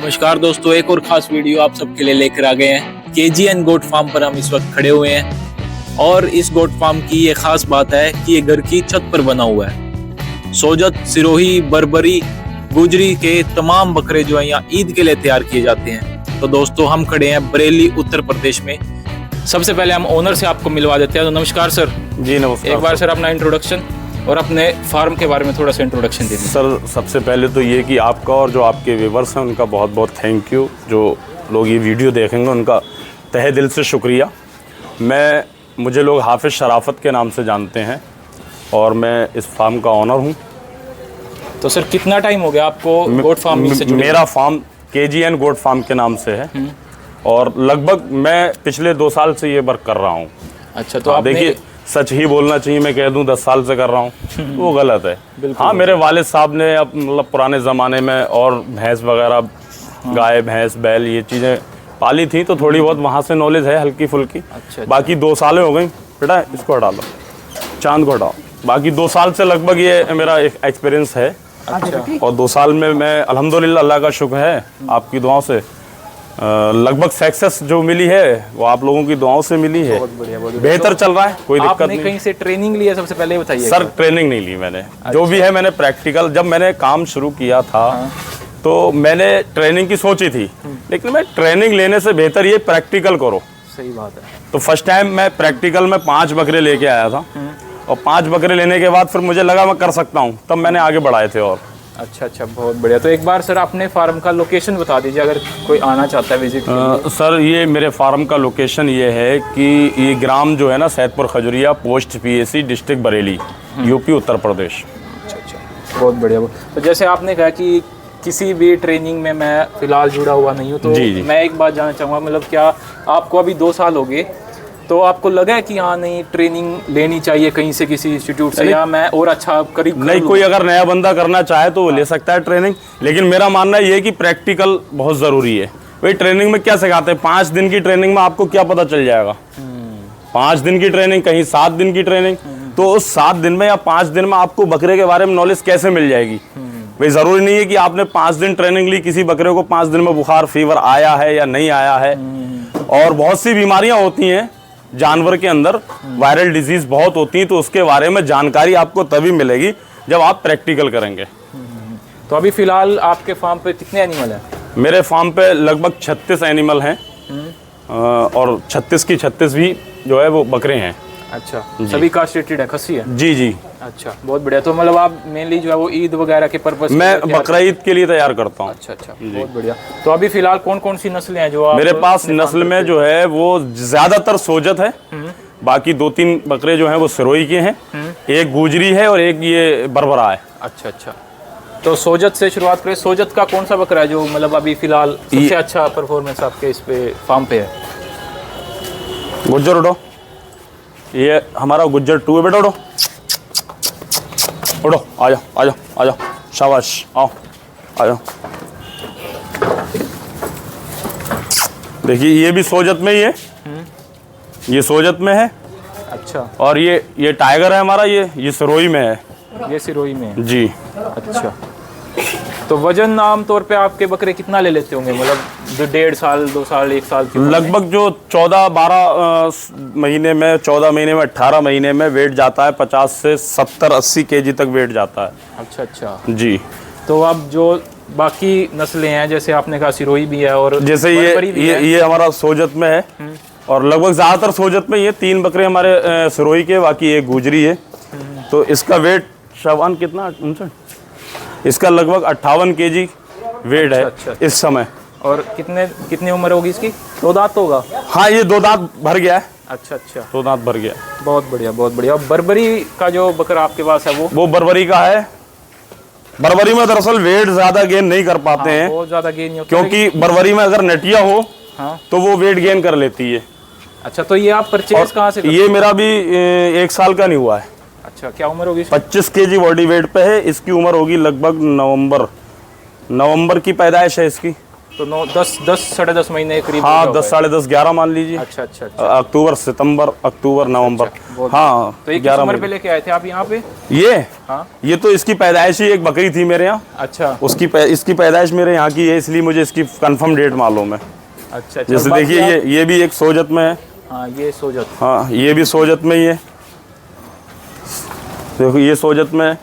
नमस्कार दोस्तों, एक और खास वीडियो आप सबके लिए लेकर आ गए हैं। केजीएन गोट फार्म पर हम इस वक्त खड़े हुए हैं और इस गोट फार्म की ये खास बात है कि ये घर की छत पर बना हुआ है। सोजत, सिरोही, बर्बरी, गुजरी के तमाम बकरे जो है यहाँ ईद के लिए तैयार किए जाते हैं। तो दोस्तों हम खड़े हैं बरेली, उत्तर प्रदेश में। सबसे पहले हम ओनर से आपको मिलवा देते हैं। तो नमस्कार सर। जी नमस्कार। एक बार सर अपना इंट्रोडक्शन और अपने फार्म के बारे में थोड़ा सा इंट्रोडक्शन दीजिए। सर सबसे पहले तो ये कि आपका और जो आपके व्यूवर्स हैं उनका बहुत बहुत थैंक यू। जो लोग ये वीडियो देखेंगे उनका तहे दिल से शुक्रिया। मुझे लोग हाफिज़ शराफत के नाम से जानते हैं और मैं इस फार्म का ऑनर हूँ। तो सर कितना टाइम हो गया आपको गोट फार्म से जुड़े? मेरा फार्म केजीएन गोट फार्म के नाम से है और लगभग मैं पिछले 2 साल से ये वर्क कर रहा हूँ। अच्छा, तो आप देखिए सच ही बोलना चाहिए, मैं कह दूं 10 साल से कर रहा हूँ वो गलत है। हाँ, मेरे वालिद साहब ने अब मतलब पुराने ज़माने में और भैंस वगैरह, गाय भैंस बैल ये चीज़ें पाली थी, तो थोड़ी बहुत वहाँ से नॉलेज है हल्की फुल्की। अच्छा। बाकी 2 साल हो गई। बेटा इसको हटा लो, चांद को हटाओ। बाकी 2 साल से लगभग ये मेरा एक्सपीरियंस है। अच्छा। और 2 साल में मैं अल्हम्दुलिल्लाह, अल्लाह का शुक्र है, आपकी दुआओं से लगभग सक्सेस जो मिली है वो आप लोगों की दुआओं से मिली है। बहुत बढ़िया, बहुत बढ़िया। बेहतर चल रहा है, कोई दिक्कत नहीं। कहीं से ट्रेनिंग ली है? सबसे पहले बताइए सर। ट्रेनिंग नहीं ली मैंने। जो भी है मैंने प्रैक्टिकल, जब मैंने काम शुरू किया था तो मैंने ट्रेनिंग की सोची थी, लेकिन मैं ट्रेनिंग लेने से बेहतर ये प्रैक्टिकल करो। सही बात है। तो फर्स्ट टाइम मैं प्रैक्टिकल में 5 बकरे लेके आया था और 5 बकरे लेने के बाद फिर मुझे लगा मैं कर सकता हूँ, तब मैंने आगे बढ़ाए थे। और अच्छा, बहुत बढ़िया। तो एक बार सर अपने फार्म का लोकेशन बता दीजिए अगर कोई आना चाहता है विजिट। सर ये मेरे फार्म का लोकेशन ये है कि ये ग्राम जो है ना, Saidpur Khajuria, post PAC, district Bareilly, UP Uttar Pradesh. अच्छा, बहुत बढ़िया। तो जैसे आपने कहा कि किसी भी ट्रेनिंग में मैं फिलहाल जुड़ा हुआ नहीं हूँ, तो जी। मैं एक बात जानना चाहूँगा, मतलब क्या आपको अभी 2 साल हो गए, तो आपको लगा है कि हाँ नहीं ट्रेनिंग लेनी चाहिए कहीं से, किसी इंस्टीट्यूट से, या मैं और अच्छा करीब नहीं, कोई अगर नया बंदा करना चाहे तो वो ले सकता है ट्रेनिंग, लेकिन मेरा मानना ये है कि प्रैक्टिकल बहुत ज़रूरी है। भाई ट्रेनिंग में क्या सिखाते हैं? 5 दिन की ट्रेनिंग में आपको क्या पता चल जाएगा? 5 दिन की ट्रेनिंग, कहीं 7 दिन की ट्रेनिंग, तो उस 7 दिन में या 5 दिन में आपको बकरे के बारे में नॉलेज कैसे मिल जाएगी? भाई ज़रूरी नहीं है कि आपने 5 दिन ट्रेनिंग ली, किसी बकरे को 5 दिन में बुखार फीवर आया है या नहीं आया है। और बहुत सी बीमारियाँ होती हैं जानवर के अंदर, वायरल डिजीज बहुत होती है, तो उसके बारे में जानकारी आपको तभी मिलेगी जब आप प्रैक्टिकल करेंगे। तो अभी फिलहाल आपके फार्म पे कितने एनिमल हैं? मेरे फार्म पे लगभग 36 एनिमल हैं और 36 की 36 भी जो है वो बकरे हैं। अच्छा, सभी कास्ट्रेटेड है, खस्सी है? जी जी। अच्छा, बहुत बढ़िया। तो मतलब आप मेनली जो है वो ईद वगैरह के पर्पस मैं बकरा ईद के लिए तैयार करता हूँ। अच्छा, बहुत बढ़िया। तो अभी फिलहाल कौन कौन सी नस्लें हैं जो आप मेरे पास? नस्ल में जो है वो ज्यादातर सोजत है, बाकी 2-3 बकरे जो हैं वो सिरोही के हैं, एक गुजरी है और एक ये बरबरा है। अच्छा। तो सोजत से शुरुआत करें। सोजत का कौन सा बकरा है जो मतलब अभी फिलहाल सबसे अच्छा परफॉर्मेंस आपके इस पे फार्म पे है? गुज्जर उठो, ये हमारा गुज्जर 2 है। बेटा उठो, उठो, आ जाओ, शाबाश, आओ, आ जाओ। देखिए ये भी सोजत में ही है, ये सोजत में है। अच्छा। और ये टाइगर है हमारा, ये सिरोही में है। ये सिरोही में है जी। अच्छा, तो वजन आम तौर पे आपके बकरे कितना ले लेते होंगे? मतलब जो 1.5 साल, 2 साल, 1 साल की लगभग जो 14-12 महीने में, 14 महीने में, 18 महीने में वेट जाता है 50 से 70-80 केजी तक वेट जाता है। अच्छा जी। तो अब जो बाकी नस्लें हैं, जैसे आपने कहा सिरोही भी है और जैसे ये हमारा सोजत में है और लगभग ज़्यादातर सोजत में ये 3 बकरे हमारे सिरोही के, बाकी एक गुजरी है। तो इसका वेट शाबान कितना? 59। इसका लगभग 58 केजी वेट है। अच्छा। इस समय। और कितनी उम्र होगी इसकी? 2 दांत होगा? हाँ, ये 2 दांत भर गया है। अच्छा, 2 दांत भर गया। बहुत बढ़िया। बर्बरी का जो बकरा आपके पास है वो बर्बरी का है। बर्बरी में दरअसल वेट ज्यादा गेन नहीं कर पाते हैं, बहुत ज्यादा गेन नहीं होता, क्योंकि बर्बरी में अगर नटिया हो तो वो वेट गेन कर लेती है। अच्छा, तो ये आप परचेज कहाँ से? ये मेरा भी 1 साल का नहीं हुआ है। अच्छा, क्या उम्र होगी? 25 केजी बॉडी वेट पे है। इसकी उम्र होगी लगभग नवंबर की पैदाइश है इसकी। तो 10 साढ़े 10 महीने के करीब हो हाँ गया 10 साढ़े 10 11 मान लीजिए। अच्छा अच्छा अच्छा। अक्टूबर सितंबर अक्टूबर नवंबर। बहुत हाँ तो एक 11 उम्र पे महीने। लेके आए थे आप यहाँ पे? ये हाँ ये तो इसकी पैदाइश ही एक बकरी थी मेरे यहाँ, अच्छा इसकी पैदाइश मेरे यहाँ की है, इसलिए मुझे इसकी कंफर्म डेट मालूम है। अच्छा अच्छा। जैसे और बाकी देखिए आप- ये भी एक सोजत में है। हाँ ये सोजत। हाँ ये भी सोजत में ही है, देखो ये सोजत में है।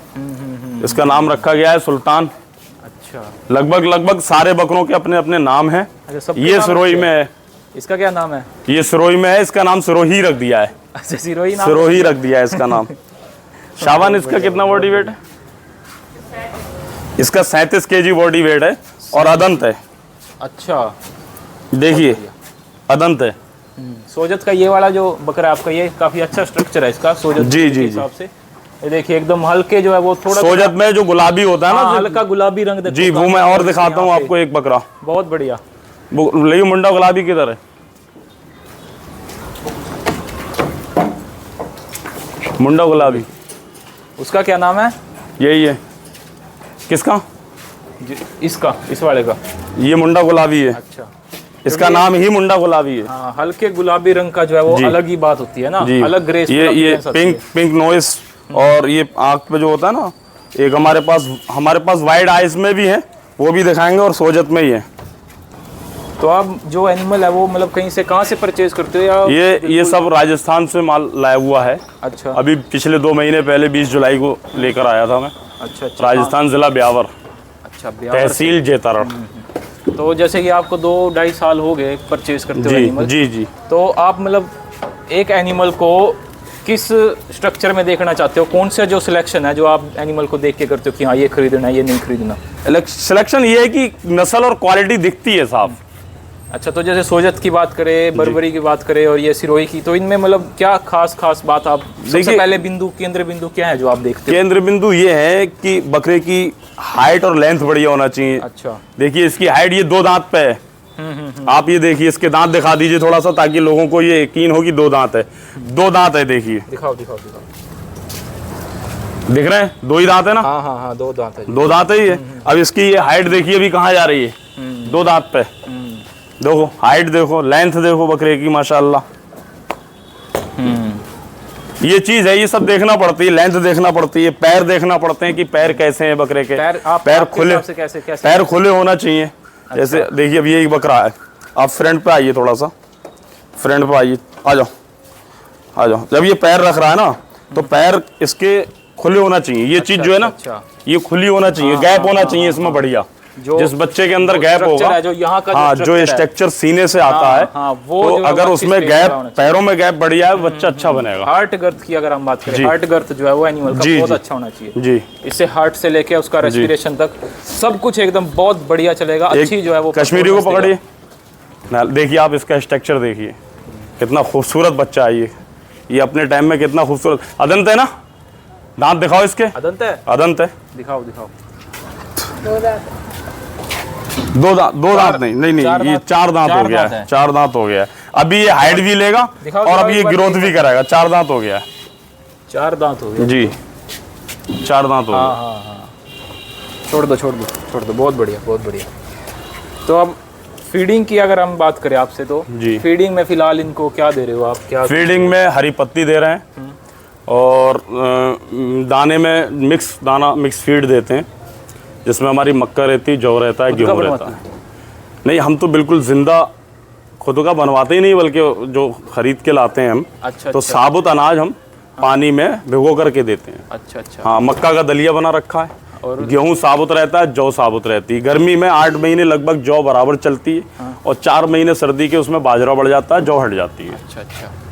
इसका नाम रखा गया है सुल्तान। अच्छा लगभग सारे बकरों के अपने अपने नाम हैं। अच्छा। सबके ये नाम सिरोही रखे में हैं? है, इसका क्या नाम है? ये सिरोही में है, इसका नाम सिरोही रख दिया है। अच्छा सिरोही नाम। सिरोही रख दिया है इसका नाम। शाबान इसका कितना बॉडी वेट है? इसका 37 kg बॉडी वेट है और अदंत है। अच्छा देखिए अदंत है। सोजत का ये वाला जो बकरा आपका, ये काफी अच्छा स्ट्रक्चर है इसका सोजत जी, के जी, हिसाब से। ये देखिए एकदम हल्के जो है वो थोड़ा सोजत में जो गुलाबी होता है हाँ, ना, हल्का गुलाबी रंग देखो जी वो काफी मैं और अच्छा दिखाता हूँ यहाँ पे। आपको एक बकरा। बहुत बढ़िया। लेकिन मुंडा गुलाबी किधर है? मुंडा गुलाबी उसका क्या नाम है? यही है। किसका? इसका, इस वाले का। ये मुंडा गुलाबी है, अच्छा इसका नाम ही मुंडा गुलाबी है। हाँ, हल्के गुलाबी रंग का जो है वो जी। अलग ही बात होती है ना, जी अलग ग्रेस। ये पिंक नोइस और ये आँख पे जो होता है ना, एक हमारे पास वाइड आइज में भी है, वो भी दिखाएंगे, और सोजत में ही है। तो आप जो एनिमल है वो मतलब कहीं से, कहाँ से परचेज करते हो या? ये सब राजस्थान से माल लाया हुआ है। अच्छा अभी पिछले 2 महीने पहले 20 जुलाई को लेकर आया था मैं, अच्छा अच्छा। राजस्थान जिला ब्यावर, अच्छा ब्यावर तहसील जेतारड़। से। तो जैसे कि आपको 2-2.5 साल हो गए परचेज करते हुए जी एनिमल, जी जी। तो आप मतलब एक एनिमल को किस स्ट्रक्चर में देखना चाहते हो? कौन सा जो सिलेक्शन है जो आप एनिमल को देख के करते हो कि हाँ ये खरीदना है, ये नहीं खरीदना? सिलेक्शन ये है कि नस्ल और क्वालिटी दिखती है साफ। अच्छा, तो जैसे सोजत की बात करें, बर्बरी की बात करें और ये सिरोही की, तो इनमें मतलब क्या खास बात आप सबसे देखिए- पहले केंद्र बिंदु क्या है जो आप देखते हो? केंद्र बिंदु ये है कि बकरे की हाइट और लेंथ बढ़िया होना चाहिए। अच्छा देखिए इसकी हाइट, ये 2 दांत पे है। आप ये देखिए, इसके दांत दिखा दीजिए थोड़ा सा, ताकि लोगों को ये यकीन हो कि 2 दांत है। 2 दांत है, देखिए दिखाओ। दिख रहे हैं, 2 ही दांत है ना। हाँ 2 दांत है। 2 दांत है ये। अब इसकी ये हाइट देखिए अभी कहाँ जा रही है, 2 दांत पे। देखो हाइट देखो, लेंथ देखो बकरे की, माशाल्लाह। ये चीज है, ये सब देखना पड़ती है, लेंथ देखना पड़ती है, पैर देखना पड़ते हैं कि पैर कैसे हैं बकरे के। पैर आपके खुले, हिसाब से कैसे पैर खुले होना चाहिए। जैसे देखिए अब ये एक बकरा है, आप फ्रंट पे आइए, थोड़ा सा फ्रंट पे आइए, आ जाओ। जब ये पैर रख रहा है ना, तो पैर इसके खुले होना चाहिए। ये चीज जो है ना, अच्छा। ये खुली होना चाहिए, गैप होना चाहिए इसमें बढ़िया। जिस बच्चे के अंदर गैप होगा, जो यहाँ का हाँ जो स्ट्रक्चर सीने से आता है, वो तो जो अगर अच्छी उसमें space गैप, का होना चाहिए। पैरों में गैप बढ़िया है, बच्चा अच्छा बनेगा। हार्ट गर्थ की अगर हम बात करें, जी। हार्ट गर्थ जो है वो एनिमल का जी, बहुत जी। अच्छा होना चाहिए। जी इससे हार्ट से लेके उसका रेस्पिरेशन तक सब कुछ एकदम बहुत बढ़िया चलेगा। अच्छी जो है वो कश्मीरी को performance पकड़िए ना, देखिए आप इसका स्ट्रक्चर देखिए, कितना खूबसूरत बच्चा है ये अपने टाइम में कितना खूबसूरत। अदंत है ना, दांत दिखाओ इसके। देगा। अदंत है, अदंत है, दिखाओ। 2 दांत नहीं, ये 4 दांत हो गया है, 4 दांत हो गया है। अभी ये हाइट भी लेगा और अब ये ग्रोथ भी करेगा। 4 दांत हो गया है। 4 दांत हो गए जी, 4 दांत हो गया। हाँ। छोड़ दो। बहुत बढ़िया। तो अब फीडिंग की अगर हम बात करें आपसे, तो जी। फीडिंग में फिलहाल इनको क्या दे रहे हो आप? क्या फीडिंग में हरी पत्ती दे रहे हैं और दाने में मिक्स फीड देते हैं, जिसमें हमारी मक्का रहती है, जौ रहता है, गेहूँ रहता है। नहीं, हम तो बिल्कुल जिंदा खुद का बनवाते ही नहीं, बल्कि जो खरीद के लाते हैं हम। अच्छा, तो साबुत अनाज हम पानी में भिगो करके देते हैं। अच्छा। हाँ, मक्का का दलिया बना रखा है, और गेहूं साबुत रहता है, जौ साबुत रहती है। गर्मी में 8 महीने लगभग जौ बराबर चलती है, और 4 महीने सर्दी के उसमें बाजरा बढ़ जाता है, जौ हट जाती है। अच्छा।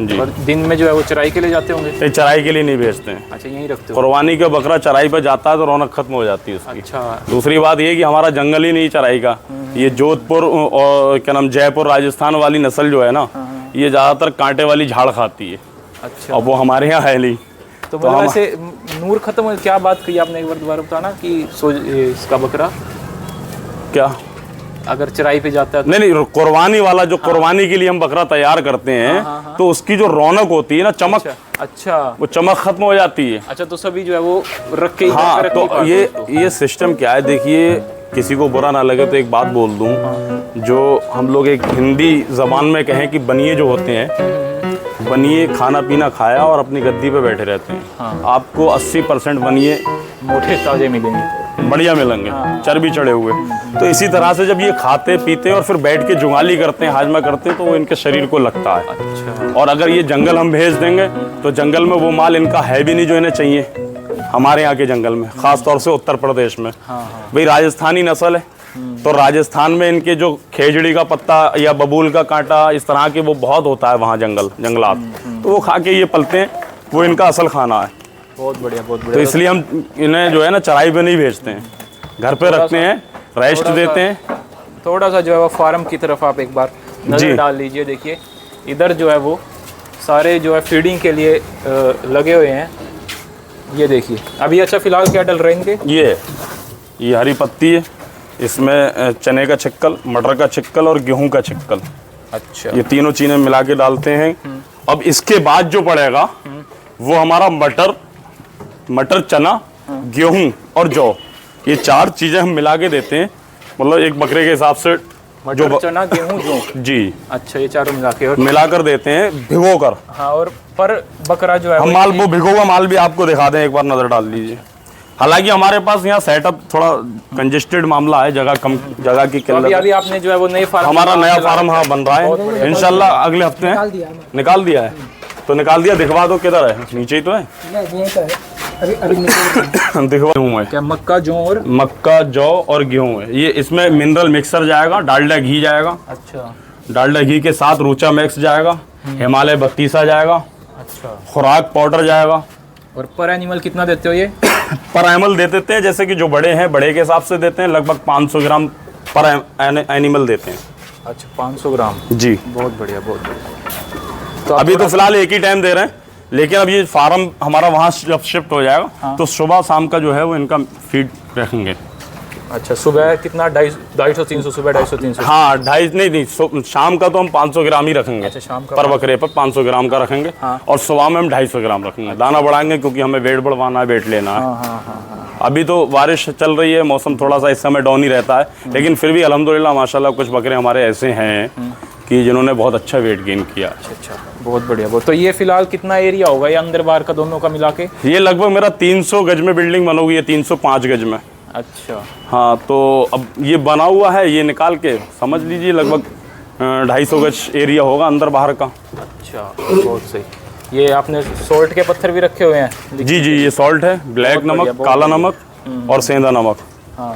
जी। और दिन में जो है वो चराई के लिए जाते होंगे? ये चराई के लिए नहीं भेजते हैं। अच्छा, यहीं रखते हो? कुर्बानी का बकरा चराई पे जाता है तो रौनक खत्म हो जाती है उसकी। अच्छा। दूसरी बात ये कि हमारा जंगल ही नहीं चराई का। ये जोधपुर और क्या नाम, जयपुर राजस्थान वाली नस्ल जो है ना, ये ज्यादातर कांटे वाली झाड़ खाती है। अच्छा। अब वो हमारे यहाँ है नहीं। तो मतलब ऐसे नूर खत्म हो, क्या बात कही आपने, एक बार दोबारा बताना कि इसका बकरा क्या अगर चराई पे जाता है तो? नहीं, कुर्बानी वाला जो कुर्बानी के लिए हम बकरा तैयार करते हैं, तो उसकी जो रौनक होती है ना, चमक, अच्छा, वो चमक खत्म हो जाती है। अच्छा। तो सभी जो है वो रख के ही हाँ, रख के तो ये सिस्टम क्या है, देखिए किसी को बुरा ना लगे तो एक बात बोल दूं, जो हम लोग एक हिंदी ज़बान में कहें कि बनिए जो होते हैं, बनिए खाना पीना खाया और अपनी गद्दी पे बैठे रहते हैं। आपको 80% बनिए मोटे ताजे मिलेंगे, बढ़िया मिलेंगे, चर्बी चढ़े हुए। तो इसी तरह से जब ये खाते पीते हैं और फिर बैठ के जुगाली करते हैं, हाजमा करते हैं, तो वो इनके शरीर को लगता है। अच्छा। और अगर ये जंगल हम भेज देंगे तो जंगल में वो माल इनका है भी नहीं जो इन्हें चाहिए। हमारे यहाँ के जंगल में, खास तौर से उत्तर प्रदेश में, भाई राजस्थानी नस्ल है, तो राजस्थान में इनके जो खेजड़ी का पत्ता या बबूल का कांटा इस तरह के वो बहुत होता है वहाँ जंगलात, तो वो खा के ये पलते हैं, वो इनका असल खाना है। बहुत बढ़िया, बहुत बढ़िया। तो इसलिए हम इन्हें जो है ना चराई पे नहीं भेजते हैं, घर पे रखते हैं, रेस्ट देते हैं। थोड़ा सा जो है वो फार्म की तरफ आप एक बार नजर डाल लीजिए। देखिए इधर जो है वो सारे जो है फीडिंग के लिए लगे हुए हैं। ये देखिए अभी अच्छा फिलहाल क्या डल रहे हैं इनके? ये हरी पत्ती है, इसमें चने का छिक्कल, मटर का छिक्कल और गेहूं का छिक्कल। अच्छा। ये तीनों चीजें मिला के डालते हैं। अब इसके बाद जो पड़ेगा वो हमारा मटर, चना, गेहूं और जौ, ये 4 चीजें हम मिला के देते हैं। मतलब एक बकरे के हिसाब से मटर, चना, गेहूं, जौ। जी। अच्छा, ये चारों मिला के और मिलाकर देते हैं भिगो कर। हाँ, और पर बकरा जो है हम माल वो भिगो हुआ माल भी आपको दिखा दें, एक बार नजर डाल लीजिए। हालांकि हमारे पास यहाँ सेटअप थोड़ा कंजेस्टेड मामला है, जगह की किल्लत। अभी आपने जो है वो नए फार्म, हमारा नया फार्म हाँ बन रहा है, इंशाल्लाह अगले हफ्ते निकाल दिया है। तो निकाल दिया, दिखवा दो किधर है, नीचे ही तो है। दिखवा हूँ क्या मक्का, जौ और मक्का, जौ और गेहूँ है। ये इसमें मिनरल मिक्सर जाएगा, डालडा घी जाएगा। अच्छा। डालडा घी के साथ रूचा मैक्स जाएगा, हिमालय 32 जाएगा। अच्छा। खुराक पाउडर जाएगा। और पर एनिमल कितना देते हो ये? पर एनिमल दे देते हैं, जैसे कि जो बड़े हैं बड़े के हिसाब से देते हैं, लगभग 500 ग्राम पर एनिमल देते हैं। अच्छा, 500 ग्राम। जी। बहुत बढ़िया, बहुत बढ़िया। तो अभी तो फिलहाल एक ही टाइम दे रहे हैं, लेकिन अब ये फार्म हमारा वहाँ जब शिफ्ट हो जाएगा तो सुबह शाम का जो है वो इनका फीड रखेंगे। अच्छा, सुबह कितना? 250 300 सुबह 250 300? हाँ, 250 नहीं, शाम का तो हम 500 ग्राम ही रखेंगे। अच्छा, शाम का पर बकरे पर 500 ग्राम का रखेंगे। और सुबह में हम 250 ग्राम रखेंगे। दाना बढ़ाएंगे क्योंकि हमें वेट बढ़वाना है, वेट लेना है। अभी तो बारिश चल रही है, मौसम थोड़ा सा इस समय डाउन ही रहता है, लेकिन फिर भी अल्हम्दुलिल्लाह माशाल्लाह कुछ बकरे हमारे ऐसे हैं कि जिन्होंने बहुत अच्छा वेट गेन किया। अच्छा, बहुत बढ़िया। तो ये फिलहाल कितना एरिया होगा ये अंदर बाहर का दोनों का मिला के? ये लगभग मेरा 300 गज में बिल्डिंग बनोगी, ये 305 गज में। अच्छा। हाँ, तो अब ये बना हुआ है, ये निकाल के समझ लीजिए लगभग 250 गज एरिया होगा अंदर बाहर का। अच्छा, बहुत सही। ये आपने सॉल्ट के पत्थर भी रखे हुए हैं? जी, ये सॉल्ट है, ब्लैक नमक, काला नमक और सेंधा नमक। हाँ,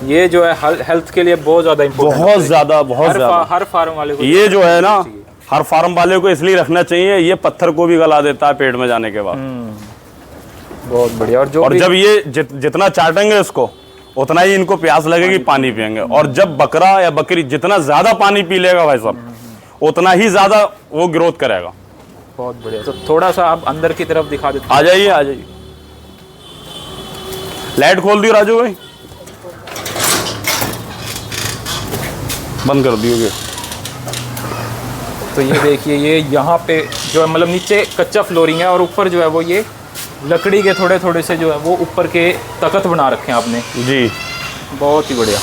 ये जो है हेल्थ के लिए बहुत ज़्यादा इम्पोर्टेंट, बहुत ज़्यादा हर फार्म वाले को ये जो है ना, हर फार्म वाले को इसलिए रखना चाहिए, ये पत्थर को भी गला देता है पेट में जाने के बाद। बहुत बढ़िया। और जब ये जितना चाटेंगे इसको उतना ही इनको प्यास लगेगी, पानी पियेंगे। और जब बकरा या बकरी जितना ज्यादा पानी पी लेगा भाई साहब, उतना ही ज्यादा वो ग्रोथ करेगा। बहुत बढ़िया। तो थोड़ा सा आप अंदर की तरफ दिखा देते? आ जाइए। लाइट खोल दियो राजू भाई, बंद कर दियोगे। तो ये देखिए, ये यहाँ पे जो है मतलब नीचे कच्चा फ्लोरिंग है और ऊपर जो है वो ये लकड़ी के थोड़े से जो है वो ऊपर के तख्त बना रखे हैं आपने। जी, बहुत ही बढ़िया।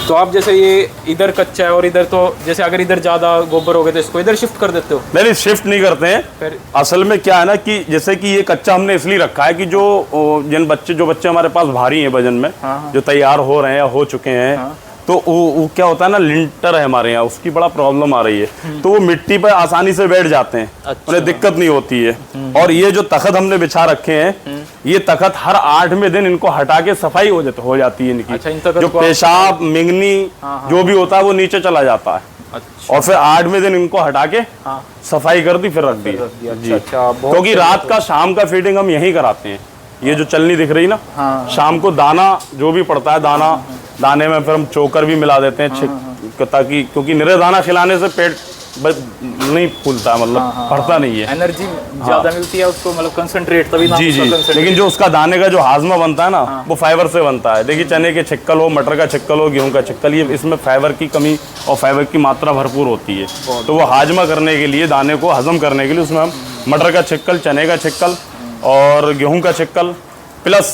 तो आप जैसे ये इधर कच्चा है और इधर, तो जैसे अगर इधर ज़्यादा गोबर हो गए तो इसको इधर शिफ्ट कर देते हो? नहीं, शिफ्ट नहीं करते हैं। फिर असल में क्या है ना कि जैसे कि ये कच्चा हमने इसलिए रखा है कि जो बच्चे हमारे पास भारी हैं वजन में, जो तैयार हो रहे हैं या हो चुके हैं, तो वो क्या होता है ना, लिंटर है हमारे यहाँ, उसकी बड़ा प्रॉब्लम आ रही है, तो वो मिट्टी पर आसानी से बैठ जाते हैं। अच्छा। उन्हें दिक्कत नहीं होती है। और ये जो तख्त हमने बिछा रखे हैं, ये तख्त हर 8वें दिन इनको हटा के सफाई हो जाती है इनकी। अच्छा, जो पेशाब मिंगनी जो भी होता है वो नीचे चला जाता है। अच्छा। और फिर 8वें दिन इनको हटा के सफाई कर दी, फिर रख दी। जी, क्योंकि रात का शाम का फीडिंग हम यही कराते हैं। ये जो चलनी दिख रही ना, शाम को दाना जो भी पड़ता है, दाने में फिर हम चोकर भी मिला देते हैं, ताकि क्योंकि निरे दाना खिलाने से पेट नहीं फूलता है, मतलब भरता नहीं है, एनर्जी ज्यादा मिलती है उसको, मतलब कंसंट्रेट तभी। जी। लेकिन जो उसका दाने का जो हाजमा बनता है ना, वो फाइबर से बनता है। देखिए, चने के छिक्कल हो, मटर का छिक्कल हो, गेहूं का छिक्कल, ये इसमें फाइबर की कमी और फाइबर की मात्रा भरपूर होती है। तो वो हाजमा करने के लिए, दाने को हजम करने के लिए, उसमें हम मटर का छिक्कल, चने का छिक्कल और गेहूं का छिक्कल प्लस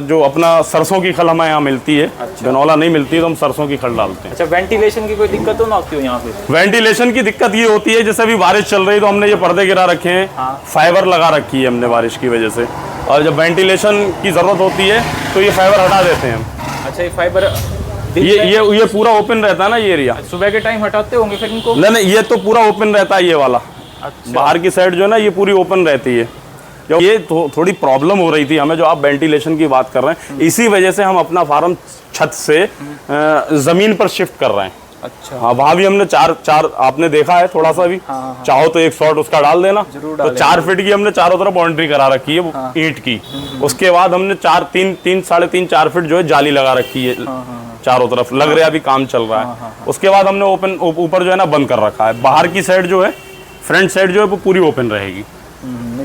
जो अपना सरसों की खल हमें यहाँ मिलती है। गनौला नहीं मिलती तो हम सरसों की खल डालते हैं। अच्छा, वेंटिलेशन की कोई दिक्कत तो ना आती हो यहाँ पे? वेंटिलेशन की दिक्कत ये होती है, जैसे अभी बारिश चल रही तो हमने ये पर्दे गिरा रखे हैं। फाइबर लगा रखी है हमने बारिश की वजह से, और जब वेंटिलेशन की जरूरत होती है तो ये फाइबर हटा देते हैं हम। अच्छा, ये फाइबर ये पूरा ओपन रहता है ना ये एरिया। सुबह के टाइम हटाते होंगे फिर इनको? नहीं, ये तो पूरा ओपन रहता है ये वाला। अच्छा। बाहर की साइड जो है ना ये पूरी ओपन रहती है। जो ये थोड़ी प्रॉब्लम हो रही थी हमें, जो आप वेंटिलेशन की बात कर रहे हैं, इसी वजह से हम अपना फार्म छत से जमीन पर शिफ्ट कर रहे हैं। अच्छा। हाँ, वहाँ भी हमने चार आपने देखा है थोड़ा सा भी। चाहो तो एक शॉट उसका डाल देना। तो 4 फीट की हमने चारों तरफ बाउंड्री करा रखी है ईंट की। उसके बाद हमने 3.5 4 फीट जो है जाली लगा रखी है चारों तरफ। लग रहा है अभी काम चल रहा है। उसके बाद हमने ओपन ऊपर जो है ना बंद कर रखा है। बाहर की साइड जो है, फ्रंट साइड जो है वो पूरी ओपन रहेगी।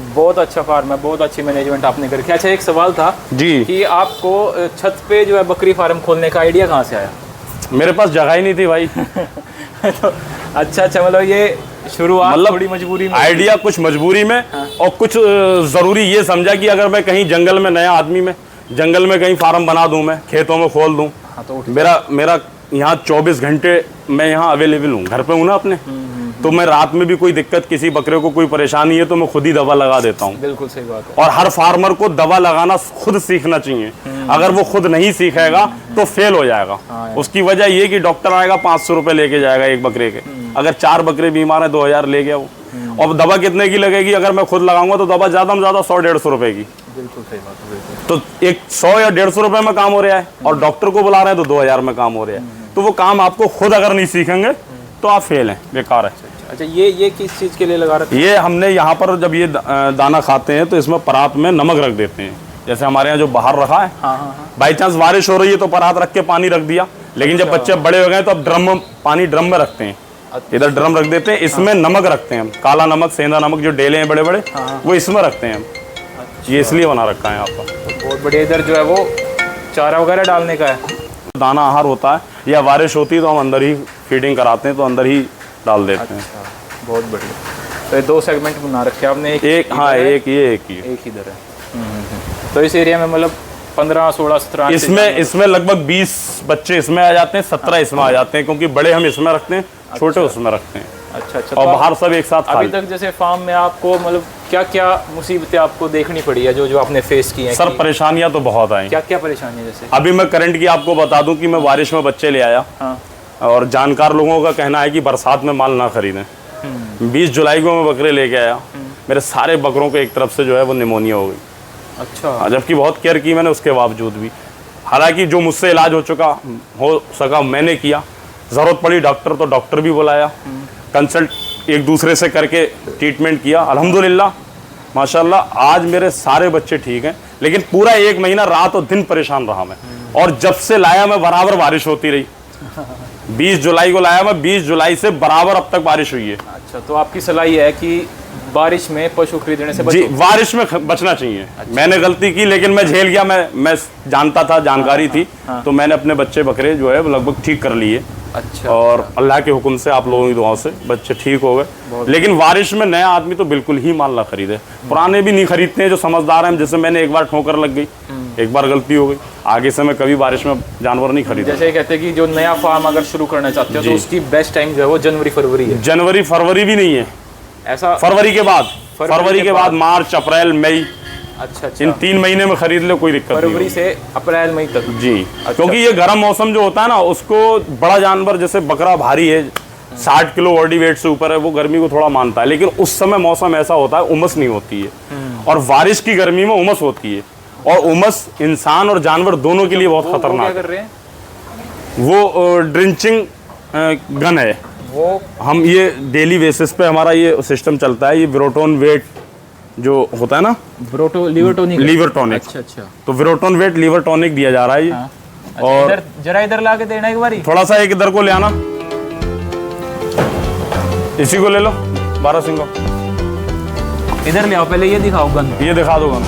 बहुत अच्छा फार्म है, बहुत अच्छी मैनेजमेंट आपने करके। अच्छा, एक सवाल था जी कि आपको छत पे जो है बकरी फार्म खोलने का आइडिया कहाँ से आया? मेरे पास जगह ही नहीं थी भाई। तो अच्छा, मतलब ये शुरुआत मतलब थोड़ी मजबूरी में? आइडिया कुछ मजबूरी में और कुछ जरूरी ये समझा कि अगर मैं कहीं जंगल में, नया आदमी में जंगल में कहीं फार्म बना दूं, मैं खेतों में खोल दूं। तो मेरा यहाँ 24 घंटे मैं यहाँ अवेलेबल हूँ, घर पे हूँ ना अपने। तो मैं रात में भी कोई दिक्कत, किसी बकरे को कोई परेशानी है तो मैं खुद ही दवा लगा देता हूँ। बिल्कुल सही बात है। और हर फार्मर को दवा लगाना खुद सीखना चाहिए। अगर वो खुद नहीं सीखेगा तो फेल हो जाएगा। उसकी वजह ये कि डॉक्टर आएगा 500 रुपए लेके जाएगा एक बकरे के। अगर 4 बकरे बीमार है 2000 ले गया वो। और दवा कितने की लगेगी? अगर मैं खुद लगाऊंगा तो दवा ज्यादा में ज्यादा 100-150 रुपए की। बिल्कुल सही बात है, बिल्कुल। तो एक 100 या 150 रुपए में काम हो रहा है, और डॉक्टर को बुला रहे हैं तो 2000 में काम हो रहा है। तो वो काम आपको खुद अगर नहीं सीखेंगे तो आप फेल हैं, बेकार है। अच्छा, ये किस चीज़ के लिए लगा रखा है? ये हमने यहाँ पर जब ये दाना खाते हैं तो इसमें परात में नमक रख देते हैं। जैसे हमारे यहाँ जो बाहर रखा है, बाई चांस बारिश हो रही है तो परात रख के पानी रख दिया। लेकिन जब बच्चे बड़े हो गए तो अब ड्रम में रखते हैं। इधर ड्रम रख देते हैं, इसमें नमक रखते हैं हम। काला नमक, सेंधा नमक जो डेले हैं बड़े बड़े, वो इसमें रखते हैं हम। ये इसलिए बना रखा है यहाँ पर। बहुत बढ़िया। इधर जो है वो चारा वगैरह डालने का है, दाना आहार होता है, या बारिश होती है तो हम अंदर ही फीडिंग कराते हैं, तो अंदर ही डाल देते हैं। बहुत बढ़िया। तो ये 2 सेगमेंट बना रखे हैं आपने? एक हाँ, एक ये एक इधर है। तो इस एरिया में मतलब 15 16 17 इसमें लगभग 20 बच्चे इसमें आ जाते हैं, 17 इसमें आ जाते हैं, क्योंकि बड़े हम इसमें रखते हैं, छोटे उसमें रखते हैं। अच्छा। और बाहर सब एक साथ। अभी तक जैसे फार्म में आपको मतलब क्या क्या मुसीबतें आपको देखनी पड़ी है, जो आपने फेस की हैं? सर परेशानियां तो बहुत आई। क्या क्या परेशानियां? जैसे अभी मैं करंट की आपको बता दूं कि मैं बारिश में बच्चे ले आया। और जानकार लोगों का कहना है कि बरसात में माल ना खरीदें। 20 जुलाई को मैं बकरे लेके आया, मेरे सारे बकरों को एक तरफ से जो है वो निमोनिया हो गई। अच्छा। जबकि बहुत केयर की मैंने उसके बावजूद भी। हालांकि जो मुझसे इलाज हो सका मैंने किया। ज़रूरत पड़ी तो डॉक्टर भी बुलाया, कंसल्ट एक दूसरे से करके ट्रीटमेंट किया। अल्हम्दुलिल्लाह माशाल्लाह आज मेरे सारे बच्चे ठीक हैं। लेकिन पूरा 1 महीना रात और दिन परेशान रहा मैं। और जब से लाया मैं बराबर बारिश होती रही। 20 जुलाई को लाया मैं, 20 जुलाई से बराबर अब तक बारिश हुई है। अच्छा, तो आपकी सलाह ये है कि बारिश में पशु खरीदने से जी, बारिश में बचना चाहिए। अच्छा। मैंने गलती की, लेकिन मैं झेल गया। मैं जानता था, जानकारी थी। तो मैंने अपने बच्चे बकरे जो है लगभग ठीक कर लिए। अच्छा। और अल्लाह के हुक्म से, आप लोगों की दुआओं से बच्चे ठीक हो गए। लेकिन बारिश में नया आदमी तो बिल्कुल ही माल ना खरीदे। पुराने भी नहीं खरीदते हैं जो समझदार हैं। जैसे मैंने एक बार ठोकर लग गई, एक बार गलती हो गई, आगे से मैं कभी बारिश में जानवर नहीं खरीदा। जैसे कहते हैं कि जो नया फार्म अगर शुरू करना चाहते हो तो उसकी बेस्ट टाइम जो है वो जनवरी फरवरी है। जनवरी फरवरी भी नहीं है, ऐसा फरवरी के बाद मार्च अप्रैल मई। अच्छा। इन 3 महीने में खरीद लो, कोई दिक्कत नहीं। फरवरी से अप्रैल मई तक। जी। अच्छा। क्योंकि ये गर्म मौसम जो होता है ना, उसको बड़ा जानवर जैसे बकरा भारी है, 60 किलो बॉडी वेट से ऊपर है, वो गर्मी को थोड़ा मानता है। लेकिन उस समय मौसम ऐसा होता है, उमस नहीं होती है। और बारिश की गर्मी में उमस होती है, और उमस इंसान और जानवर दोनों के लिए बहुत खतरनाक है। वो ड्रिंचिंग गन है। वो हम ये डेली बेसिस पे हमारा ये सिस्टम चलता है। ये विरोटोन वेट जो होता है ना, लीवर टॉनिक। अच्छा। तो विरोटोन वेट लीवर टॉनिक दिया जा रहा है ये। अच्छा, और जरा इधर ला के देना एक बारी। थोड़ा सा एक इधर को ले आना, इसी को ले लो, 12 सिंह को इधर ले आओ। पहले ये दिखाओ गन, ये दिखा दो गन।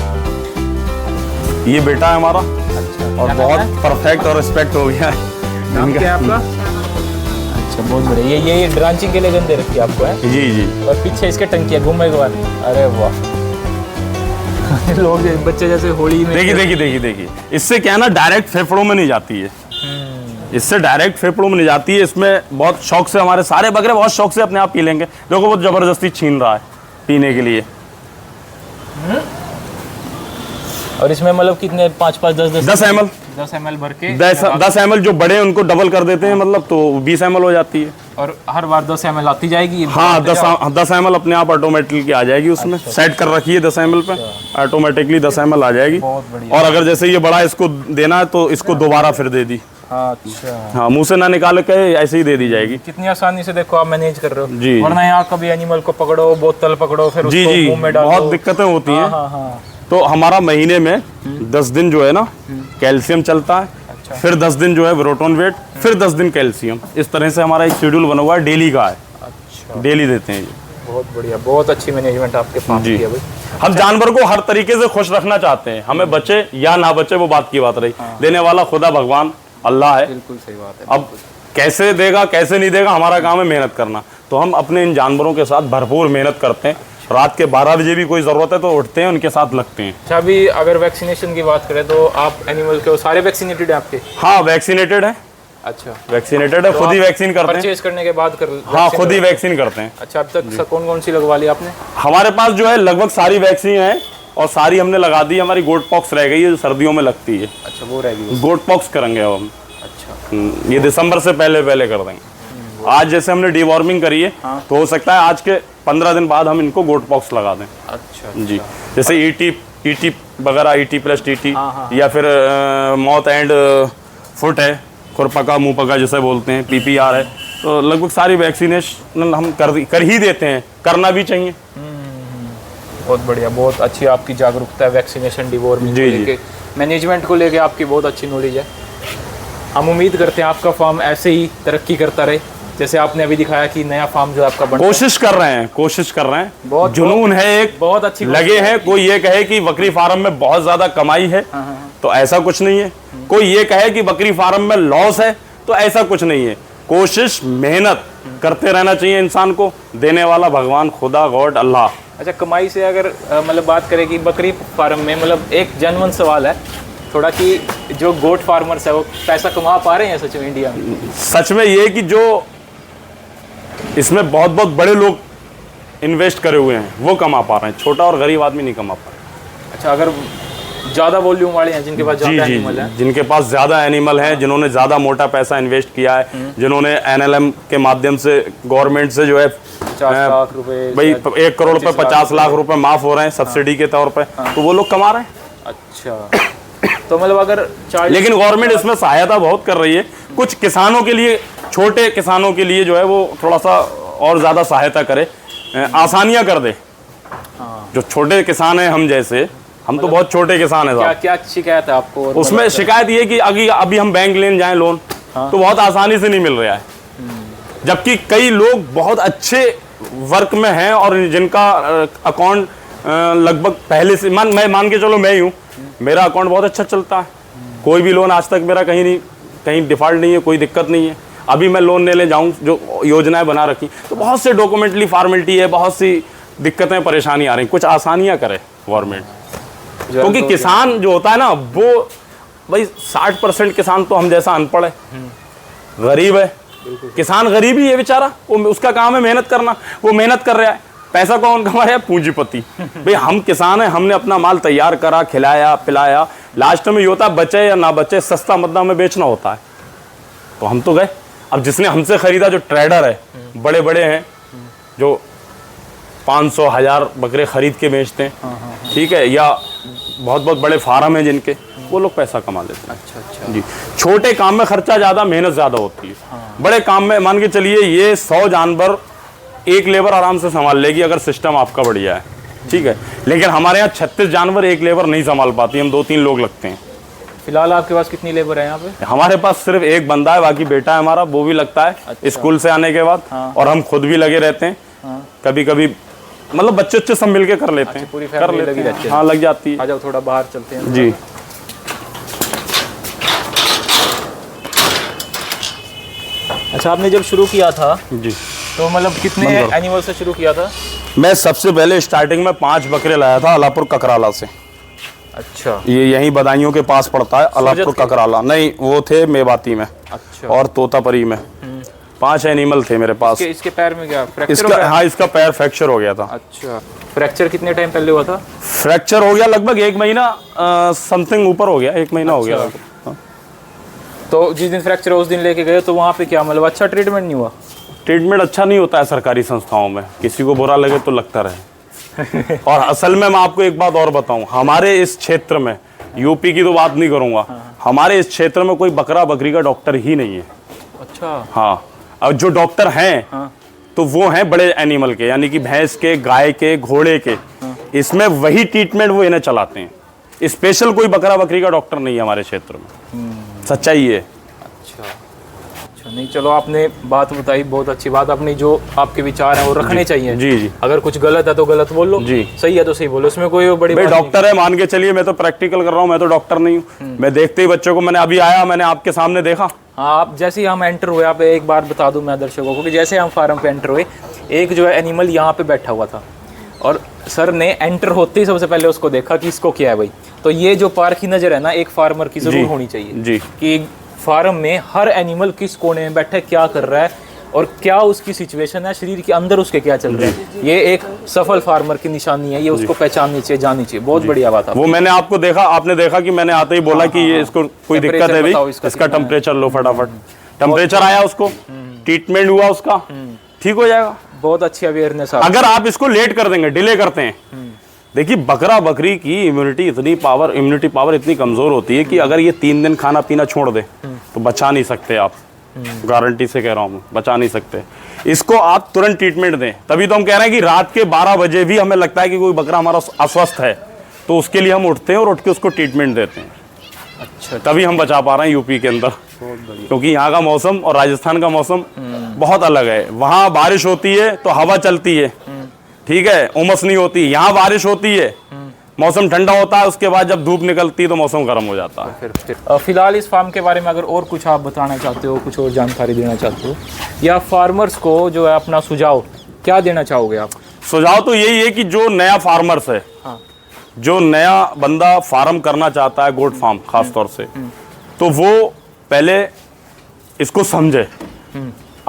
ये बेटा है हमारा। अच्छा। और बहुत परफेक्ट और रिस्पेक्ट हो गया है। नाम क्या है आपका? अच्छा, बहुत बढ़िया। ये ड्रांचिंग के लिए गन दे रखी है आपको है? जी। और पीछे इसके टंकी है, घूमो एक बार। अरे वाह, लोग बच्चे जैसे होली में देखिए इससे क्या है ना, डायरेक्ट फेफड़ों में नहीं जाती है, इससे डायरेक्ट फेफड़ों में नहीं जाती है। इसमें बहुत शौक से हमारे सारे बकरे बहुत शौक से अपने आप पी लेंगे। देखो वो जबरदस्ती छीन रहा है पीने के लिए। और इसमें मतलब कितने 5-5 10 ml 10 ml भर के 10 ml जो बड़े हैं उनको डबल कर देते हैं, मतलब तो 20 ml हो जाती है। और हर बार 10 ml आती जाएगी। हाँ 10 ml अपने आप ऑटोमेटिकली आ जाएगी उसमें। सेट कर रखी है 10 ml पे, ऑटोमेटिकली 10 ml आ जाएगी। और अगर जैसे ये बड़ा इसको देना है तो इसको दोबारा फिर दे दी। अच्छा हाँ, मुंह से ना निकाल के ऐसे ही दे दी जाएगी। कितनी आसानी से देखो आप मैनेज कर रहे हो जी। वरना यहाँ कभी एनिमल को पकड़ो, बोतल पकड़ो, फिर जी उसको जी मुंह में डालो। बहुत दिक्कतें होती हैं। हाँ। तो हमारा महीने में 10 दिन जो है ना कैल्शियम चलता है। अच्छा। फिर 10 दिन जो है ब्रोटोन वेट, फिर 10 दिन कैल्शियम। इस तरह से हमारा एक शेड्यूल बना हुआ है, डेली का है। अच्छा, डेली देते हैं ये। बहुत बढ़िया, बहुत अच्छी मैनेजमेंट आपके फार्म जी। की है भाई। हम जानवर को हर तरीके से खुश रखना चाहते हैं, हमें बचे या ना बचे वो बात की बात रही। देने वाला खुदा भगवान अल्लाह है। बिल्कुल सही बात है। अब कैसे देगा कैसे नहीं देगा, हमारा काम है मेहनत करना। तो हम अपने इन जानवरों के साथ भरपूर मेहनत करते हैं। रात के 12 बजे भी कोई ज़रूरत है तो उठते हैं, उनके साथ लगते हैं। अच्छा, अभी अगर वैक्सीनेशन की बात करें तो आप एनिमल के सारे वैक्सीनेटेड हैं आपके? हाँ वैक्सीनेटेड है। अच्छा, वैक्सीनेटेड है, खुद ही वैक्सीन करते हैं। परचेज करने के बाद कर? हाँ खुद ही वैक्सीन करते हैं। अच्छा, अब तक कौन कौन सी लगवा ली आपने? हमारे पास जो है लगभग सारी वैक्सीन है और सारी हमने लगा दी। हमारी गोट पॉक्स रह गई है जो सर्दियों में लगती है। अच्छा, वो रह गई। गोट पॉक्स करेंगे अब हम। अच्छा, ये दिसंबर से पहले कर देंगे। आज जैसे हमने डीवॉर्मिंग करी है तो हो सकता है आज के 15 दिन बाद हम इनको गोट पॉक्स लगा दें। अच्छा जी, जैसे ईटी वगैरह, ईटी प्लस टीटी या फिर माउथ एंड फुट है, खुरपका मुंह पका जैसे बोलते हैं, पीपीआर है। तो लगभग सारी वैक्सीनेशन हम कर ही देते हैं, करना भी चाहिए। बहुत बढ़िया, बहुत अच्छी आपकी जागरूकता है वैक्सीनेशन, डिवॉर्मिंग को जी, जी। लेके, मैनेजमेंट को लेके आपकी बहुत अच्छी नॉलेज है। हम उम्मीद करते हैं आपका फार्म ऐसे ही तरक्की करता रहे, जैसे आपने अभी दिखाया कि नया फार्म जो आपका बन कोशिश कर रहे हैं। बहुत जुनून है, एक बहुत अच्छी लगे हैं। कोई ये कहे कि बकरी फार्म में बहुत ज्यादा कमाई है तो ऐसा कुछ नहीं है। कोई ये कहे कि बकरी फार्म में लॉस है तो ऐसा कुछ नहीं है। कोशिश मेहनत करते रहना चाहिए इंसान को। देने वाला भगवान खुदा गॉड अल्लाह। अच्छा, कमाई से अगर मतलब बात करें कि बकरी फार्म में, मतलब एक जनवन सवाल है थोड़ा कि जो गोट फार्मर्स है वो पैसा कमा पा रहे हैं सच में इंडिया में? सच में ये कि जो इसमें बहुत बहुत बड़े लोग इन्वेस्ट करे हुए हैं वो कमा पा रहे हैं, छोटा और गरीब आदमी नहीं कमा पा रहा। अच्छा, अगर ज़्यादा वॉल्यूम वाले हैं, जिनके पास ज़्यादा एनिमल है, जिनके पास ज़्यादा एनिमल हैं, जिन्होंने ज़्यादा मोटा पैसा इन्वेस्ट किया है, जिन्होंने एनएलएम के माध्यम से गवर्नमेंट से जो है 50 लाख रुपए, भाई 1 करोड़ पे 50 लाख रुपए माफ हो रहे हैं सब्सिडी के तौर पे, तो वो लोग कमा रहे हैं। अच्छा, तो मतलब अगर लेकिन गवर्नमेंट इसमें सहायता बहुत कर रही है। कुछ किसानों के लिए, छोटे किसानों के लिए जो है वो थोड़ा सा और ज़्यादा सहायता करे, आसानियाँ कर दे। जो छोटे किसान हैं हम जैसे, हम तो बहुत छोटे किसान हैं साहब। क्या शिकायत है आपको? उसमें शिकायत ये कि अभी हम बैंक लेने जाएं लोन तो बहुत आसानी से नहीं मिल रहा है, जबकि कई लोग बहुत अच्छे वर्क में हैं और जिनका अकाउंट लगभग पहले से मैं मान के चलो मैं ही हूँ, मेरा अकाउंट बहुत अच्छा चलता है। कोई भी लोन आज तक मेरा कहीं डिफॉल्ट नहीं है, कोई दिक्कत नहीं है। अभी मैं लोन लेने जाऊँ, जो योजनाएं बना रखी, तो बहुत से डॉक्यूमेंटली फॉर्मेलिटी है, बहुत सी दिक्कतें परेशानी आ रही। कुछ आसानियाँ करे गवर्नमेंट, क्योंकि किसान जो होता है ना वो भाई 60% किसान तो हम जैसा अनपढ़ है, गरीब है। किसान गरीब ही है बेचारा, वो उसका काम है मेहनत करना, वो मेहनत कर रहा है। पैसा कौन कमा रहा है? पूंजीपति। भाई हम किसान हैं, हमने अपना माल तैयार करा, खिलाया पिलाया, लास्ट में ये होता है बचे या ना बचे सस्ता मद्दा में बेचना होता है। तो हम तो गए। अब जिसने हमसे खरीदा, जो ट्रेडर है, बड़े बड़े हैं जो 500 1000 बकरे खरीद के बेचते हैं, ठीक है, या बहुत बहुत बड़े फार्म हैं जिनके, वो लोग पैसा कमा लेते हैं। अच्छा जी, छोटे काम में खर्चा ज़्यादा, मेहनत ज़्यादा होती है। बड़े काम में मान के चलिए ये 100 जानवर एक लेबर आराम से संभाल लेगी अगर सिस्टम आपका बढ़िया है, ठीक है। लेकिन हमारे यहाँ 36 जानवर एक लेबर नहीं संभाल पाती, हम 2-3 लोग लगते हैं। फिलहाल आपके पास कितनी लेबर है यहाँ पे? हमारे पास सिर्फ एक बंदा है, बाकी बेटा है हमारा, वो भी लगता है स्कूल से आने के बाद। और हम खुद भी लगे रहते हैं, कभी कभी मतलब बच्चे सब मिलके कर लेते हैं। पूरी फैमिली लगी रहती है? हाँ लग जाती है। आ जाओ थोड़ा बाहर चलते हैं। जी, अच्छा, आपने जब शुरू किया था जी, तो मतलब कितने एनिमल से शुरू किया था? मैं सबसे पहले स्टार्टिंग में 5 बकरे लाया था अलापुर ककराला से। अच्छा, ये यहीं बदायूं के पास पड़ता है, अलापुर ककराला। नहीं, वो थे मेवाती में। अच्छा। और तोतापरी में। 5 एनिमल थे मेरे पास। इसके पैर में क्या फ्रैक्चर इसका हो गया? हाँ, इसका पैर फ्रैक्चर हो गया था। अच्छा, फ्रैक्चर कितने टाइम पहले हुआ था? फ्रैक्चर हो गया लगभग 1 महीना समथिंग ऊपर हो गया, 1 महीना हो गया। हाँ। तो जिस दिन फ्रैक्चर उस दिन लेके गए तो वहाँ पे क्या मतलब अच्छा ट्रीटमेंट नहीं हुआ? ट्रीटमेंट अच्छा नहीं होता है सरकारी संस्थाओं में, किसी को बुरा लगे तो लगता रहे। और असल में मैं आपको एक बात और बताऊं, हमारे इस क्षेत्र में, यूपी की तो बात नहीं करूंगा, हमारे इस क्षेत्र में कोई बकरा बकरी का डॉक्टर ही नहीं है। अच्छा। हाँ, अब जो डॉक्टर हैं तो वो हैं बड़े एनिमल के, यानी कि भैंस के, गाय के, घोड़े के। इसमें वही ट्रीटमेंट वो इन्हें चलाते हैं। स्पेशल कोई बकरा बकरी का डॉक्टर नहीं है हमारे क्षेत्र में, सच्चाई है। अच्छा, नहीं चलो, आपने बात बताई, बहुत अच्छी बात। अपनी जो आपके विचार हैं वो रखने चाहिए। जी जी। अगर कुछ गलत है तो गलत बोल लो, जी। सही है तो सही बोलो, उसमें कोई बड़ी भाई बात डॉक्टर है मान के चलिए, मैं तो प्रैक्टिकल कर रहा हूँ, मैं तो डॉक्टर नहीं हूँ। मैं देखते ही बच्चों को, मैंने अभी आया, मैंने आपके सामने देखा। हाँ, आप जैसे ही हम एंटर हुए, आप एक बार बता दूं मैं दर्शकों को कि जैसे हम फार्म पे एंटर हुए, एक जो है एनिमल यहाँ पे बैठा हुआ था और सर ने एंटर होते ही सबसे पहले उसको देखा कि इसको क्या है भाई। तो ये जो पार की नज़र है ना, एक फार्मर की जरूर होनी चाहिए जी, कि फार्म में हर एनिमल किस कोने में बैठा है, क्या कर रहा है और क्या उसकी सिचुएशन है, शरीर के अंदर उसके क्या चल रहा है। ये एक सफल फार्मर की निशानी है, ये उसको पहचाननी चाहिए, जाननी चाहिए। बहुत बढ़िया बात है। वो मैंने आपको देखा, आपने देखा कि मैंने आते ही बोला कि ये इसको कोई दिक्कत है भाई, इसका टेम्परेचर लो फटाफट। टेम्परेचर आया, उसको ट्रीटमेंट हुआ, उसका ठीक हो जाएगा। बहुत अच्छी अवेयरनेस। अगर आप इसको लेट कर देंगे, डिले करते हैं, देखिए बकरा बकरी की इम्यूनिटी पावर इतनी कमजोर होती है कि अगर ये 3 दिन खाना पीना छोड़ दे तो बचा नहीं सकते आप। गारंटी से कह रहा हूँ, बचा नहीं सकते। इसको आप तुरंत ट्रीटमेंट दें। तभी तो हम कह रहे हैं कि रात के 12 बजे भी हमें लगता है कि कोई बकरा हमारा अस्वस्थ है, तो उसके लिए हम उठते हैं और उठ के उसको ट्रीटमेंट देते हैं। अच्छा, तभी हम बचा पा रहे हैं यूपी के अंदर, क्योंकि यहाँ का मौसम और राजस्थान का मौसम बहुत अलग है। वहाँ बारिश होती है तो हवा चलती है, ठीक है, उमस नहीं होती। यहाँ बारिश होती है, मौसम ठंडा होता है, उसके बाद जब धूप निकलती है तो मौसम गर्म हो जाता है। फिर फिलहाल इस फार्म के बारे में अगर और कुछ आप बताना चाहते हो, कुछ और जानकारी देना चाहते हो, या फार्मर्स को जो है अपना सुझाव क्या देना चाहोगे आप? सुझाव तो यही है कि जो नया फार्मर्स है, जो नया बंदा फार्म करना चाहता है, गोट फार्म खास तौर से, तो वो पहले इसको समझे।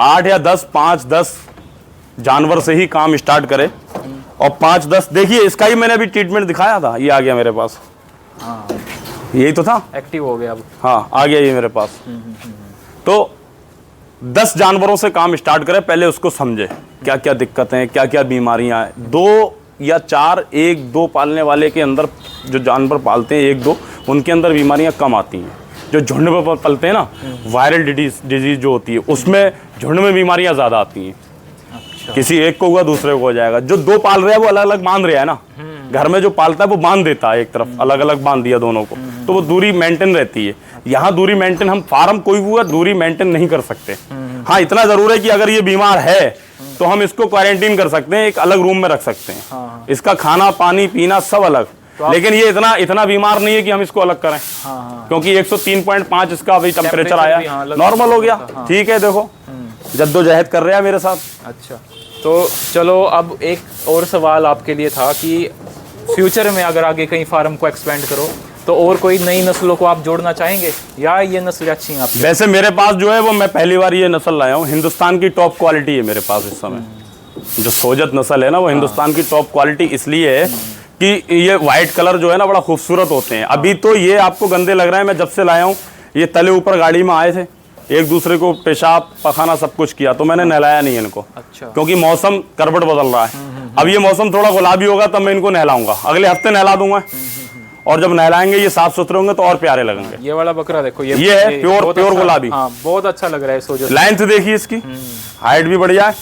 8 या 10, 5-10 जानवर से ही काम स्टार्ट करे। और 5-10 देखिए, इसका ही मैंने अभी ट्रीटमेंट दिखाया था, ये आ गया मेरे पास। यही तो था, एक्टिव हो गया अब। हाँ, आ गया ये मेरे पास। तो 10 जानवरों से काम स्टार्ट करे, पहले उसको समझे क्या क्या दिक्कतें हैं, क्या क्या बीमारियां हैं। 2 या 4, 1-2 पालने वाले के अंदर, जो जानवर पालते हैं 1-2, उनके अंदर बीमारियां कम आती हैं। जो झुंड में पलते हैं ना, वायरल डिजीज जो होती है, उसमें झुंड में बीमारियां ज़्यादा आती हैं। किसी एक को हुआ दूसरे को हो जाएगा। जो 2 पाल रहे हैं वो अलग अलग बांध रहे हैं ना, घर में जो पालता है वो बांध देता है एक तरफ, अलग अलग बांध दिया दोनों को, तो वो दूरी मेंटेन रहती है। यहाँ दूरी मेंटेन, हम फार्म कोई हुआ दूरी मेंटेन नहीं कर सकते। हाँ, इतना जरूर है कि अगर ये बीमार है तो हम इसको क्वारंटीन कर सकते हैं, एक अलग रूम में रख सकते हैं। इसका खाना पानी पीना सब अलग, लेकिन ये इतना बीमार नहीं है कि हम इसको अलग करें। क्योंकि 103.5 इसका अभी टेम्परेचर आया, नॉर्मल हो गया। ठीक है, देखो जद्दोजहद कर रहे हैं मेरे साथ। अच्छा, तो चलो अब एक और सवाल आपके लिए था कि फ्यूचर में अगर आगे कहीं फार्म को एक्सपेंड करो तो और कोई नई नस्लों को आप जोड़ना चाहेंगे, या ये नस्ल अच्छी हैं आपकी? वैसे मेरे पास जो है वो मैं पहली बार ये नस्ल लाया हूँ, हिंदुस्तान की टॉप क्वालिटी है मेरे पास इस समय। जो सोजत नस्ल है ना, वो हिंदुस्तान की टॉप क्वालिटी इसलिए है कि ये व्हाइट कलर जो है ना, बड़ा खूबसूरत होते हैं। अभी तो ये आपको गंदे लग रहे हैं, मैं जब से लाया हूँ ये तले ऊपर गाड़ी में आए थे, एक दूसरे को पेशाब पखाना सब कुछ किया, तो मैंने नहलाया नहीं इनको। अच्छा। क्योंकि मौसम करवट बदल रहा है। अब ये मौसम थोड़ा गुलाबी होगा तब मैं इनको नहलाऊंगा, अगले हफ्ते नहला दूंगा। और जब नहलाएंगे ये साफ सुथरे होंगे तो और प्यारे लगेंगे। ये वाला बकरा देखो, ये है प्योर गुलाबी। हाँ, बहुत अच्छा लग रहा है। सोजो लेंथ देखिए इसकी, हाइट भी बढ़िया है।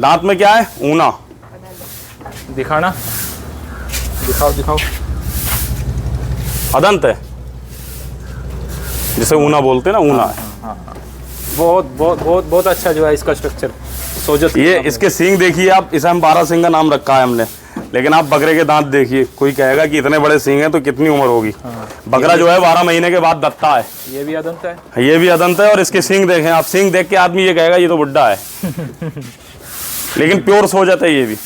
दांत में क्या है? ऊना। दिखाना, दिखाओ। अदंत है, जिसे ऊना बोलते हैं ना, ऊना है। बहुत अच्छा जो है इसका स्ट्रक्चर सोजत। ये इसके सींग देखिए आप, इसे हम 12 सींग का नाम रखा है हमने, लेकिन आप बकरे के दांत देखिए, कोई कहेगा कि इतने बड़े सींग हैं तो कितनी उम्र होगी। बकरा जो है 12 महीने के बाद दत्ता है। ये भी अदंत है, ये भी अदंत है। और इसके सींग देखें आप, सींग देख के आदमी ये कहेगा ये तो बुड्ढा है। लेकिन प्योर सोजत है ये भी।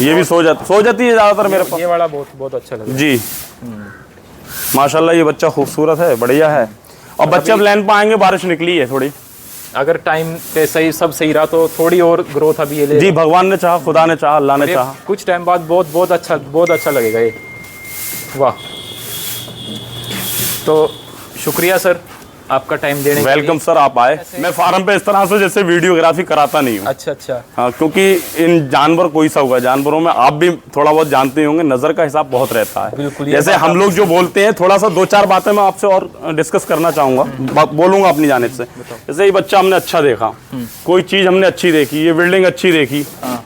ये भी सो जाती है ज़्यादातर मेरे पास। ये वाला बहुत बहुत अच्छा लगा जी माशाल्लाह, ये बच्चा खूबसूरत है, बढ़िया है। और बच्चे अब लाइन पर आएंगे, बारिश निकली है थोड़ी, अगर टाइम पे सही सब सही रहा तो थोड़ी और ग्रोथ अभी ये ले। जी भगवान ने चाहा, खुदा ने चाहा, अल्लाह ने चाहा। कुछ टाइम बाद बहुत अच्छा लगेगा ये। वाह, तो शुक्रिया सर आपका टाइम देने के लिए। वेलकम सर, आप आए। मैं फार्म पे इस तरह से जैसे वीडियोग्राफी कराता नहीं हूँ। अच्छा। हाँ, क्योंकि इन जानवर कोई सा होगा, जानवरों में आप भी थोड़ा बहुत जानते होंगे, नज़र का हिसाब बहुत रहता है। बिल्कुल, जैसे हम लोग जो बोलते हैं, थोड़ा सा 2-4 बातें मैं आपसे और डिस्कस करना चाहूँगा, बोलूँगा अपनी जानिब से। जैसे ये बच्चा हमने अच्छा देखा, कोई चीज़ हमने अच्छी देखी, ये बिल्डिंग अच्छी देखी,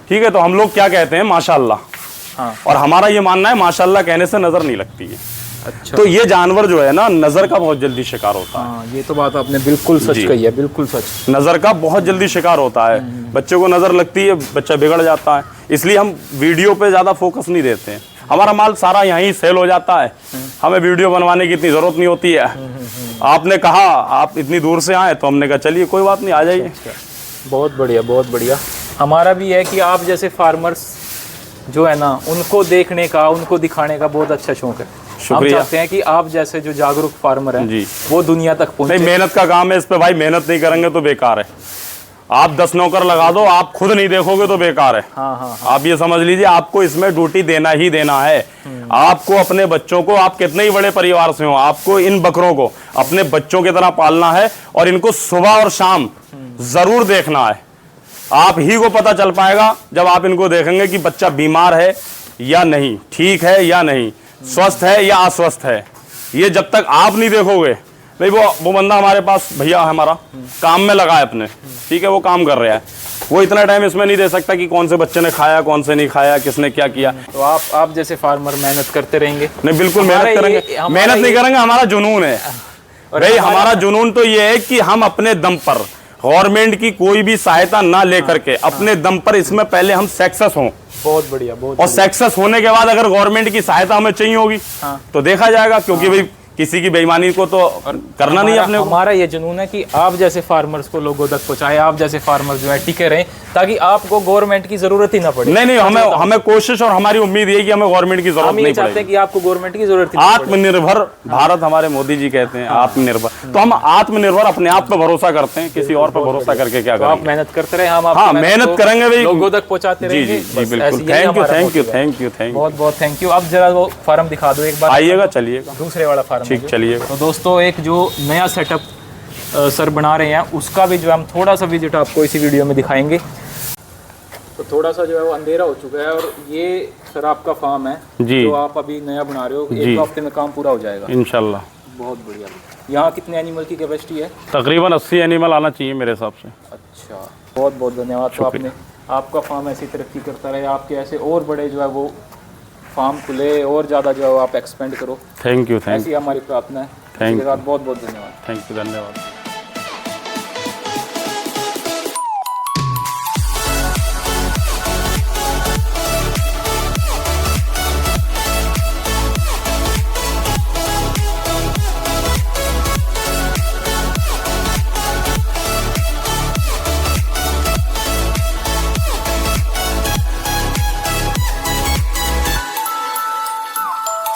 ठीक है, तो हम लोग क्या कहते हैं, माशाअल्लाह। और हमारा ये मानना है माशाअल्लाह कहने से नज़र नहीं लगती है। अच्छा, तो ये जानवर जो है ना, नज़र का बहुत जल्दी शिकार होता है। हाँ, ये तो बात आपने बिल्कुल सच कही है, बिल्कुल सच। नज़र का बहुत जल्दी शिकार होता है, बच्चे को नज़र लगती है, बच्चा बिगड़ जाता है। इसलिए हम वीडियो पे ज़्यादा फोकस नहीं देते हैं। हमारा माल सारा यहीं सेल हो जाता है, हमें वीडियो बनवाने की इतनी ज़रूरत नहीं होती है। आपने कहा आप इतनी दूर से आए, तो हमने कहा चलिए कोई बात नहीं, आ जाइए। बहुत बढ़िया, बहुत बढ़िया। हमारा भी है कि आप जैसे फार्मर्स जो है ना, उनको देखने का, उनको दिखाने का बहुत अच्छा शौक है। हम शुक्रिया। चाहते हैं कि आप जैसे जो जागरूक फार्मर हैं जी, वो दुनिया तक पहुंचे। नहीं, मेहनत का काम है इस पे भाई, मेहनत नहीं करेंगे तो बेकार है। आप 10 नौकर लगा दो, आप खुद नहीं देखोगे तो बेकार है। हाँ। आप ये समझ लीजिए, आपको इसमें ड्यूटी देना ही देना है। आपको अपने बच्चों को, आप कितने ही बड़े परिवार से हो, आपको इन बकरों को अपने बच्चों की तरह पालना है और इनको सुबह और शाम जरूर देखना है। आप ही को पता चल पाएगा जब आप इनको देखेंगे कि बच्चा बीमार है या नहीं, ठीक है या नहीं, स्वस्थ है या अस्वस्थ है। ये जब तक आप नहीं देखोगे, भाई वो बंदा हमारे पास भैया हमारा काम में लगा है अपने, ठीक है, वो काम कर रहा है, वो इतना टाइम इसमें नहीं दे सकता कि कौन से बच्चे ने खाया, कौन से नहीं खाया, किसने क्या किया। तो आप जैसे फार्मर मेहनत करते रहेंगे। नहीं, बिल्कुल मेहनत करेंगे, मेहनत नहीं करेंगे, हमारा जुनून है भाई। हमारा जुनून तो ये है कि हम अपने दम पर, गवर्नमेंट की कोई भी सहायता ना लेकर के, अपने दम पर इसमें पहले हम सक्सेस हों। बहुत बढ़िया, बहुत। और सक्सेस होने के बाद अगर गवर्नमेंट की सहायता हमें चाहिए होगी, तो देखा जाएगा, क्योंकि भाई किसी की बेईमानी को तो करना नहीं अपने को। हमारा ये जुनून है कि आप जैसे फार्मर्स को लोगों तक पहुंचाए, आप जैसे फार्मर्स जो है टिके रहें, ताकि आपको गवर्नमेंट की जरूरत ही ना पड़े। नहीं, हमें कोशिश और हमारी उम्मीद ये कि हमें गवर्नमेंट की जरूरत नहीं चाहते पड़ेगी। कि आपको गवर्नमेंट की जरूरत ही ना पड़े। आत्मनिर्भर भारत हमारे मोदी जी कहते हैं, आत्मनिर्भर। तो हम आत्मनिर्भर अपने आप पे भरोसा करते हैं, किसी और पे भरोसा करके क्या करेंगे। आप मेहनत करते रहे, हम हाँ, मेहनत करेंगे भाई, लोगों तक पहुंचाते रहेंगे। जी, बिल्कुल। Thank you. बहुत बहुत थैंक यू। अब जरा वो फार्म दिखा दो एक बार। आइएगा, चलिएगा, दूसरे वाला फार्म। ठीक, चलिएगा। तो दोस्तों, एक जो नया सेटअप सर बना रहे हैं, उसका भी जो हम थोड़ा सा विजिट आपको इसी वीडियो में दिखाएंगे। तो थोड़ा सा जो है वो अंधेरा हो चुका है, और ये सर आपका फार्म है जी, जो आप अभी नया बना रहे हो। 1 हफ्ते में काम पूरा हो जाएगा इंशाल्लाह। बहुत बढ़िया। यहाँ कितने एनिमल की कैपेसिटी है? तकरीबन 80 एनिमल आना चाहिए मेरे हिसाब से। अच्छा, बहुत बहुत धन्यवाद। तो आपका फार्म ऐसी तरक्की करता रहे, आपके ऐसे और बड़े जो है वो फार्म खुले, और ज़्यादा जो है आप एक्सपेंड करो। Thank you. ऐसी हमारी प्रार्थना है। Thank you. बहुत बहुत धन्यवाद। थैंक यू, धन्यवाद।